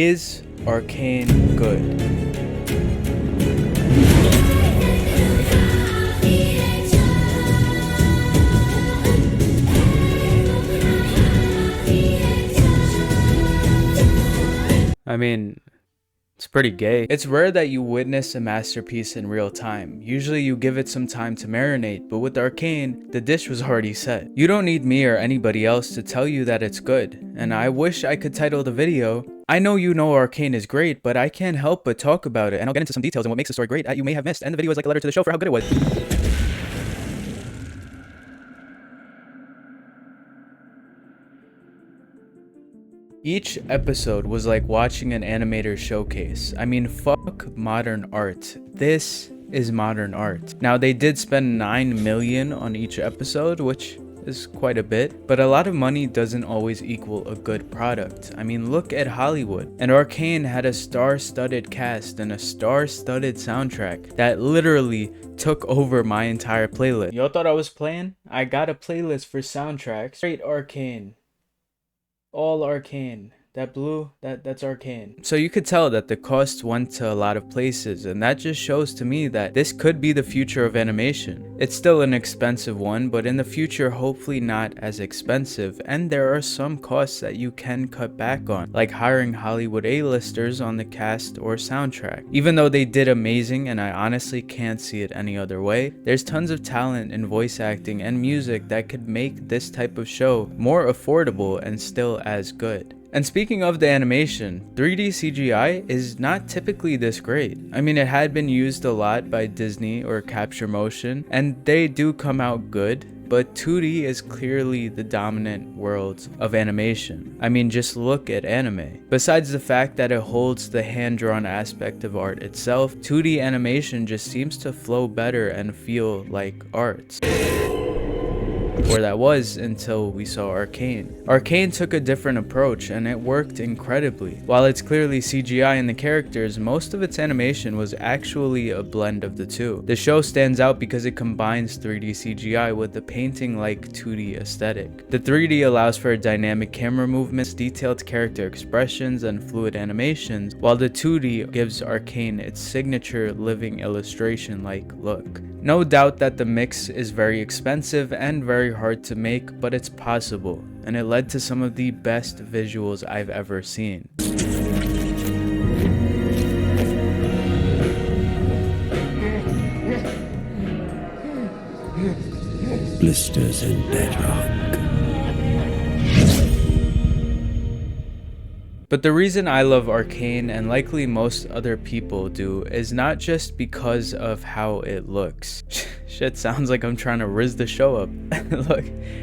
Is Arcane good? I mean, it's pretty gay. It's rare that you witness a masterpiece in real time. Usually you give it some time to marinate, but with Arcane, the dish was already set. You don't need me or anybody else to tell you that it's good, and I wish I could title the video, I know you know Arcane is great, but I can't help but talk about it, and I'll get into some details on what makes the story great that you may have missed, and the video is like a letter to the show for how good it was. Each episode was like watching an animator showcase. I mean, fuck modern art. This is modern art. Now, they did spend 9 million on each episode, which is quite a bit, but a lot of money doesn't always equal a good product. I mean, look at Hollywood. And Arcane had a star-studded cast and a star-studded soundtrack that literally took over my entire playlist. Y'all thought I was playing? I got a playlist for soundtracks. Straight Arcane. All Arcane. That blue, that's Arcane. So you could tell that the cost went to a lot of places, and that just shows to me that this could be the future of animation. It's still an expensive one, but in the future hopefully not as expensive, and there are some costs that you can cut back on, like hiring Hollywood A-listers on the cast or soundtrack. Even though they did amazing, and I honestly can't see it any other way, there's tons of talent in voice acting and music that could make this type of show more affordable and still as good. And speaking of the animation, 3D CGI is not typically this great. I mean, it had been used a lot by Disney or Capture Motion, and they do come out good, but 2D is clearly the dominant world of animation. I mean, just look at anime. Besides the fact that it holds the hand-drawn aspect of art itself, 2D animation just seems to flow better and feel like art. Or that was until we saw Arcane. Arcane took a different approach and it worked incredibly. While it's clearly CGI in the characters, most of its animation was actually a blend of the two. The show stands out because it combines 3D CGI with the painting-like 2D aesthetic. The 3D allows for dynamic camera movements, detailed character expressions, and fluid animations, while the 2D gives Arcane its signature living illustration-like look. No doubt that the mix is very expensive and very hard to make, but it's possible, and it led to some of the best visuals I've ever seen. Blisters and bedrock. But the reason I love Arcane, and likely most other people do, is not just because of how it looks. Shit sounds like I'm trying to rizz the show up.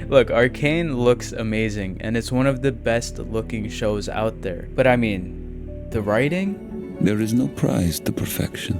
Look, Arcane looks amazing, and it's one of the best looking shows out there. But I mean, the writing? There is no prize to perfection,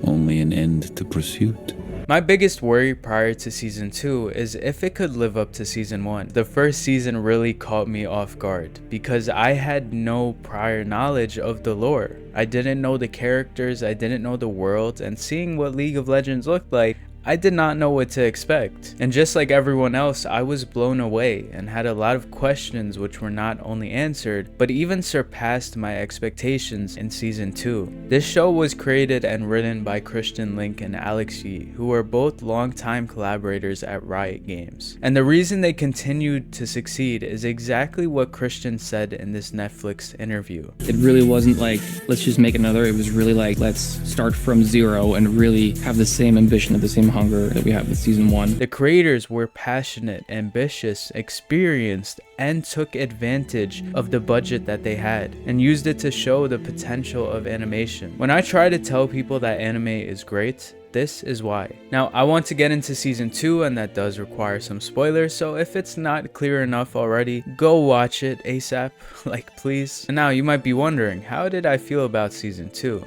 only an end to pursuit. My biggest worry prior to season 2 is if it could live up to season 1. The first season really caught me off guard because I had no prior knowledge of the lore. I didn't know the characters, I didn't know the world, and seeing what League of Legends looked like, I did not know what to expect. And just like everyone else, I was blown away and had a lot of questions which were not only answered, but even surpassed my expectations in season 2. This show was created and written by Christian Link and Alex Yee, who were both longtime collaborators at Riot Games. And the reason they continued to succeed is exactly what Christian said in this Netflix interview. It really wasn't like, let's just make another. It was really like, let's start from zero and really have the same ambition, the same hunger that we have with season 1. The creators were passionate, ambitious, experienced, and took advantage of the budget that they had and used it to show the potential of animation. When I try to tell people that anime is great, this is why. Now, I want to get into season 2, and that does require some spoilers, so if it's not clear enough already, go watch it ASAP, like please. And now you might be wondering, how did I feel about season 2?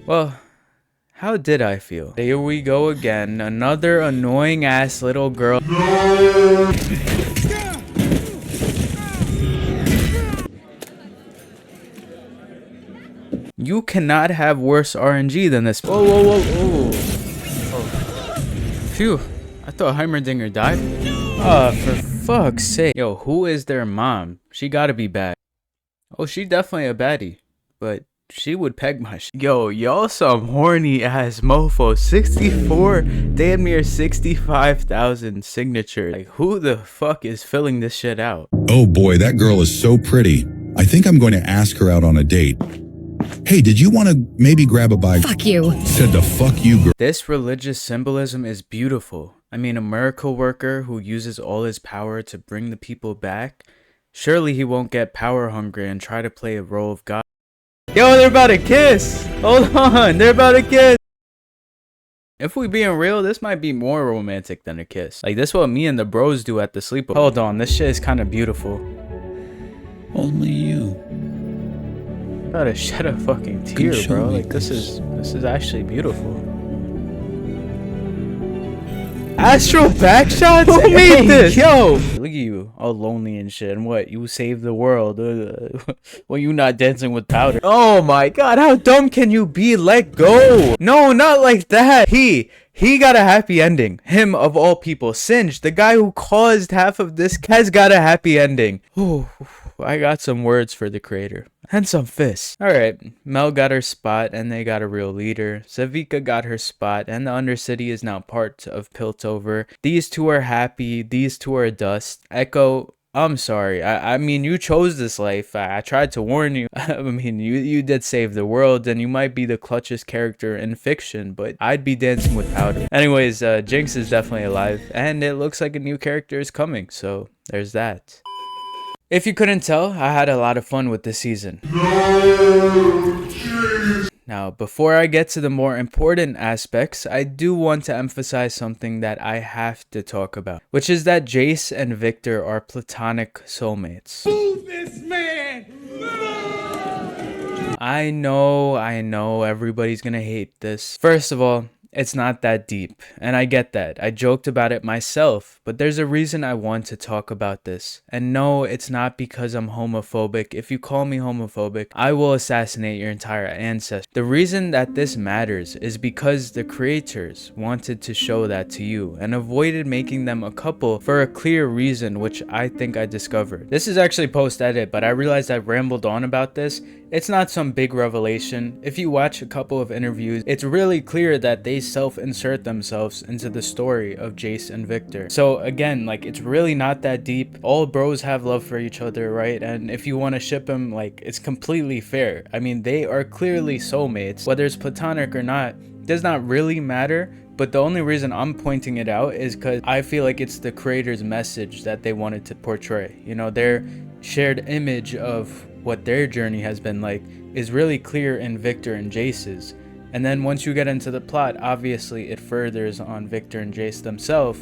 Well, how did I feel? Here we go again, another annoying ass little girl. You cannot have worse RNG than this. Whoa, whoa, whoa, whoa. Oh. Phew, I thought Heimerdinger died. For fuck's sake. Yo, who is their mom? She gotta be bad. Oh, she definitely a baddie, but she would peg my Yo, y'all some horny ass mofo. 64, damn near 65,000 signatures. Like, who the fuck is filling this shit out? Oh boy, that girl is so pretty. I think I'm going to ask her out on a date. Hey, did you want to maybe grab a bite? Fuck you. Said the fuck you girl. This religious symbolism is beautiful. I mean, a miracle worker who uses all his power to bring the people back. Surely he won't get power hungry and try to play a role of God. Yo, they're about to kiss! Hold on, they're about to kiss! If we being real, this might be more romantic than a kiss. Like, this what me and the bros do at the sleepover. Hold on, this shit is kind of beautiful. Only you. Gotta shed a fucking tear, show bro. me Like, this this. is actually beautiful. Astral backshots? Who made this? Yo! Look at you, all lonely and shit. And what? You saved the world. Well, you not dancing with powder. Oh my god, how dumb can you be? Let go! No, not like that. He got a happy ending. Him, of all people. Singe, the guy who caused half of this, has got a happy ending. Ooh, I got some words for the creator. And some fists. Alright, Mel got her spot and they got a real leader. Savika got her spot and the Undercity is now part of Piltover. These two are happy, these two are dust. Echo, I'm sorry. I mean, you chose this life. I tried to warn you. I mean, you did save the world and you might be the clutchest character in fiction, but I'd be dancing with powder. Anyways, Jinx is definitely alive and it looks like a new character is coming, so there's that. If you couldn't tell, I had a lot of fun with this season. Now, before I get to the more important aspects, I do want to emphasize something that I have to talk about, which is that Jace and Victor are platonic soulmates. Move this man! I know, everybody's gonna hate this. First of all, it's not that deep, and I get that. I joked about it myself, but there's a reason I want to talk about this. And no, it's not because I'm homophobic. If you call me homophobic, I will assassinate your entire ancestry. The reason that this matters is because the creators wanted to show that to you and avoided making them a couple for a clear reason, which I think I discovered. This is actually post-edit, but I realized I rambled on about this. It's not some big revelation. If you watch a couple of interviews, it's really clear that they self-insert themselves into the story of Jace and Victor. So again, like, it's really not that deep. All bros have love for each other, right? And if you want to ship them, like, it's completely fair. I mean, they are clearly soulmates. Whether it's platonic or not does not really matter. But the only reason I'm pointing it out is because I feel like it's the creator's message that they wanted to portray. You know, their shared image of what their journey has been like is really clear in Victor and Jace's. And then once you get into the plot, obviously it furthers on Victor and Jace themselves.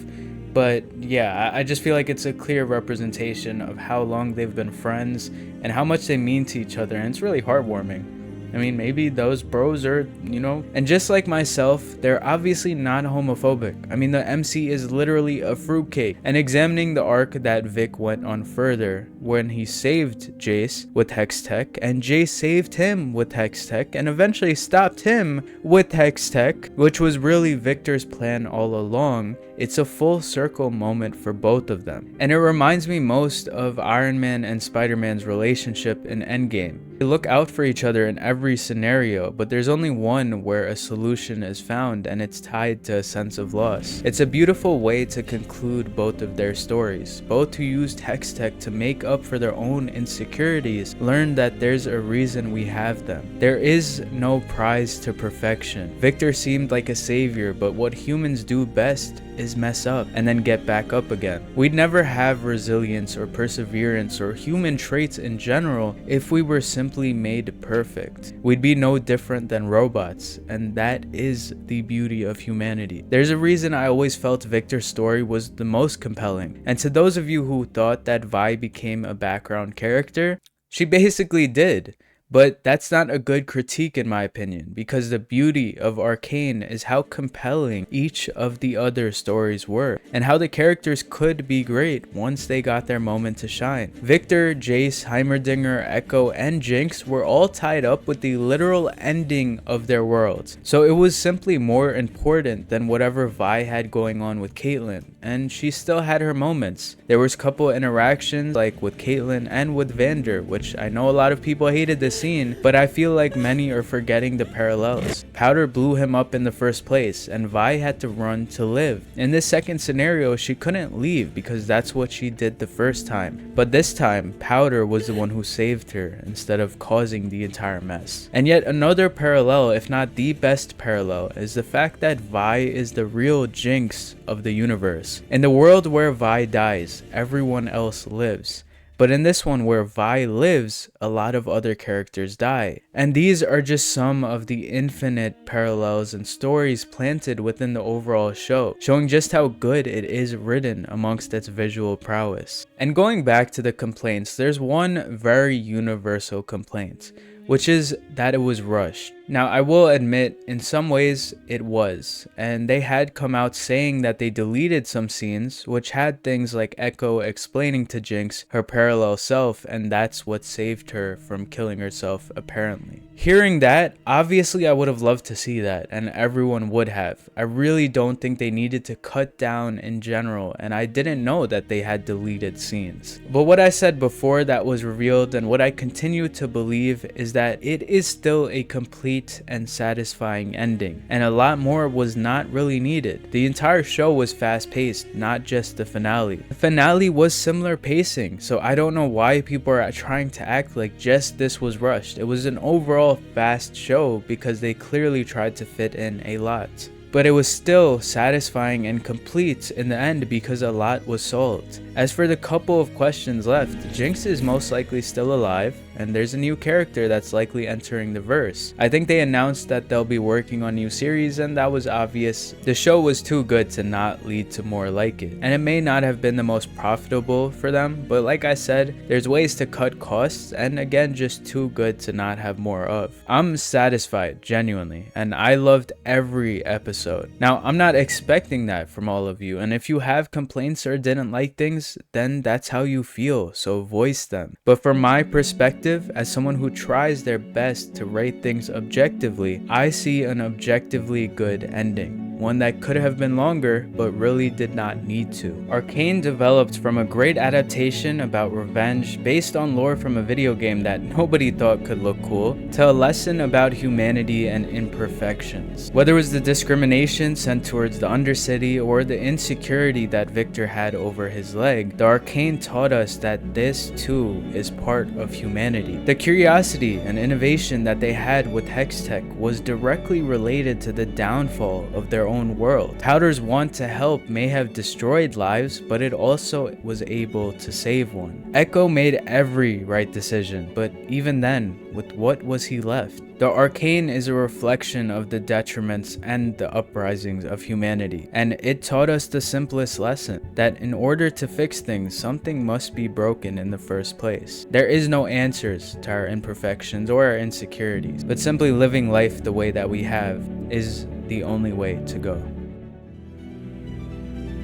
But yeah, I just feel like it's a clear representation of how long they've been friends and how much they mean to each other. And it's really heartwarming. I mean, maybe those bros are, you know, and just like myself, they're obviously not homophobic. I mean, the MC is literally a fruitcake. And examining the arc that Vic went on further, when he saved Jace with Hextech, and Jace saved him with Hextech, and eventually stopped him with Hextech, which was really Victor's plan all along. It's a full circle moment for both of them. And it reminds me most of Iron Man and Spider-Man's relationship in Endgame. They look out for each other in every scenario, but there's only one where a solution is found and it's tied to a sense of loss. It's a beautiful way to conclude both of their stories. Both who used Hextech to make up for their own insecurities learned that there's a reason we have them. There is no prize to perfection. Victor seemed like a savior, but what humans do best is mess up and then get back up again. We'd never have resilience or perseverance or human traits in general if we were simply made perfect. We'd be no different than robots, and that is the beauty of humanity. There's a reason I always felt Victor's story was the most compelling, and to those of you who thought that Vi became a background character, she basically did. But that's not a good critique in my opinion, because the beauty of Arcane is how compelling each of the other stories were, and how the characters could be great once they got their moment to shine. Victor, Jace, Heimerdinger, Echo, and Jinx were all tied up with the literal ending of their worlds, so it was simply more important than whatever Vi had going on with Caitlyn, and she still had her moments. There was a couple interactions like with Caitlyn and with Vander, which I know a lot of people hated this scene, but I feel like many are forgetting the parallels. Powder blew him up in the first place, and Vi had to run to live. In this second scenario, she couldn't leave because that's what she did the first time, but this time Powder was the one who saved her instead of causing the entire mess. And yet another parallel, if not the best parallel, is the fact that Vi is the real Jinx of the universe. In the world where Vi dies, everyone else lives. But in this one where Vi lives, a lot of other characters die. And these are just some of the infinite parallels and stories planted within the overall show, showing just how good it is written amongst its visual prowess. And going back to the complaints, there's one very universal complaint, which is that it was rushed. Now, I will admit, in some ways it was, and they had come out saying that they deleted some scenes which had things like Echo explaining to Jinx her parallel self, and that's what saved her from killing herself apparently. Hearing that, obviously I would have loved to see that, and everyone would have. I really don't think they needed to cut down in general, and I didn't know that they had deleted scenes. But what I said before that was revealed, and what I continue to believe, is that it is still a complete and satisfying ending, and a lot more was not really needed. The entire show was fast-paced, not just the finale. The finale was similar pacing, so I don't know why people are trying to act like just this was rushed. It was an overall fast show because they clearly tried to fit in a lot. But it was still satisfying and complete in the end because a lot was solved. As for the couple of questions left, Jinx is most likely still alive, and there's a new character that's likely entering the verse. I think they announced that they'll be working on new series, and that was obvious. The show was too good to not lead to more like it, and it may not have been the most profitable for them, but like I said, there's ways to cut costs, and again, just too good to not have more of. I'm satisfied, genuinely, and I loved every episode. Now, I'm not expecting that from all of you, and if you have complaints or didn't like things, then that's how you feel, so voice them. But from my perspective, as someone who tries their best to rate things objectively, I see an objectively good ending. One that could have been longer, but really did not need to. Arcane developed from a great adaptation about revenge based on lore from a video game that nobody thought could look cool, to a lesson about humanity and imperfections. Whether it was the discrimination sent towards the Undercity or the insecurity that Victor had over his leg, the Arcane taught us that this too is part of humanity. The curiosity and innovation that they had with Hextech was directly related to the downfall of their own world. Powder's want to help may have destroyed lives, but it also was able to save one. Echo made every right decision, but even then, with what was he left? The Arcane is a reflection of the detriments and the uprisings of humanity, and it taught us the simplest lesson, that in order to fix things, something must be broken in the first place. There is no answers to our imperfections or our insecurities, but simply living life the way that we have is the only way to go.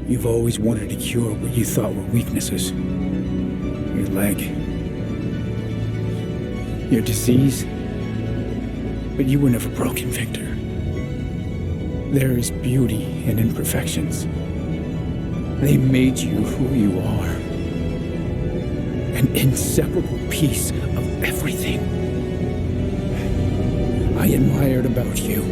You've always wanted to cure what you thought were weaknesses. Your leg. Your disease. But you were never broken, Victor. There is beauty in imperfections. They made you who you are. An inseparable piece of everything I admired about you.